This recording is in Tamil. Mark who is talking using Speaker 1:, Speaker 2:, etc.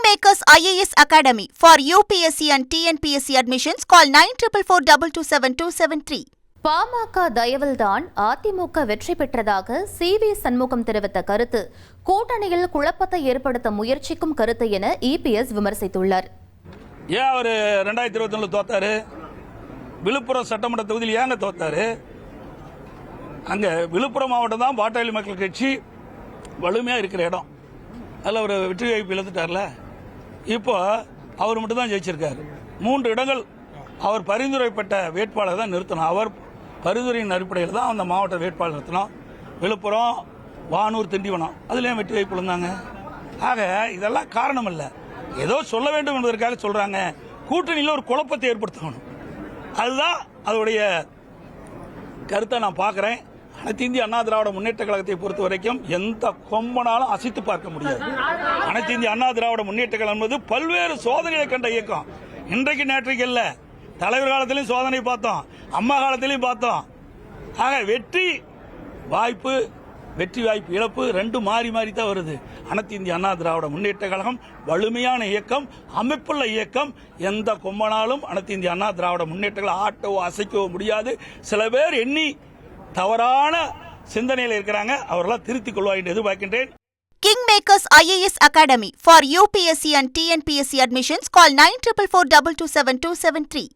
Speaker 1: Kingmakers IAS Academy for UPSC and TNPSC admissions. Call 9444227273.
Speaker 2: PMK தயவில்தான் AIADMK வெற்றி பெற்றதாக சி.வி. சண்முகம் தெரிவித்த கருத்து கூட்டணியில் குழப்பத்தை ஏற்படுத்த முயற்சிக்கும் கருத்து என இபிஎஸ் விமர்சித்துள்ளார்.
Speaker 3: ஏன் அவர் 2021 தோத்தாரு? விழுப்புரம் சட்டமன்ற தொகுதியில் ஏங்க தோத்தாரு? அங்க விழுப்புரம் மாவட்டம் தான் பாட்டாளி மக்கள் கட்சி வலிமையா இருக்கிற இடம். அதில் அவர் வெற்றி வாய்ப்பு இழந்துட்டார்ல. இப்போ அவர் மட்டும் தான் ஜெயிச்சிருக்காரு. 3 இடங்கள் அவர் பரிந்துரைப்பட்ட வேட்பாளர் தான் நிறுத்தணும். அவர் பரிந்துரையின் அடிப்படையில் தான் அந்த மாவட்ட வேட்பாளர் நிறுத்தணும். விழுப்புரம், வானூர், திண்டிவனம் அதுலேயும் வெற்றி வாய்ப்பு இழந்தாங்க. ஆக இதெல்லாம் காரணம் இல்லை, ஏதோ சொல்ல வேண்டும் என்பதற்காக சொல்றாங்க. கூட்டணியில் ஒரு குழப்பத்தை ஏற்படுத்தணும், அதுதான் அதோடைய கருத்தை நான் பார்க்கிறேன். அனைத்து இந்திய அண்ணா திராவிட முன்னேற்ற கழகத்தை பொறுத்த வரைக்கும் எந்த கொம்பனாலும் அசைத்து பார்க்க முடியாது. அனைத்து இந்திய அண்ணா திராவிட முன்னேற்ற கழகம் என்பது பல்வேறு சோதனைகளை கண்ட இயக்கம். இன்றைக்கு நேற்றைக்கு இல்ல, தலைவர் காலத்திலையும் சோதனை பார்த்தோம், அம்மா காலத்திலையும் பார்த்தோம். ஆக வெற்றி வாய்ப்பு இழப்பு ரெண்டும் மாறி மாறி தான் வருது. அனைத்து இந்திய அண்ணா திராவிட முன்னேற்ற கழகம் வலிமையான இயக்கம், அமைப்புள்ள இயக்கம். எந்த கொம்பனாலும் அனைத்து இந்திய அண்ணா திராவிட முன்னேற்ற கழகம் ஆட்டவோ அசைக்கவோ முடியாது. சில பேர் எண்ணி தவறான சிந்தனையில் இருக்கிறாங்க, அவர்களால் திருத்திக் கொள்வார் என்று எதிர்பார்க்கின்றேன்.
Speaker 1: Kingmakers IAS Academy for UPSC and TNPSC admissions. Call 9444227273.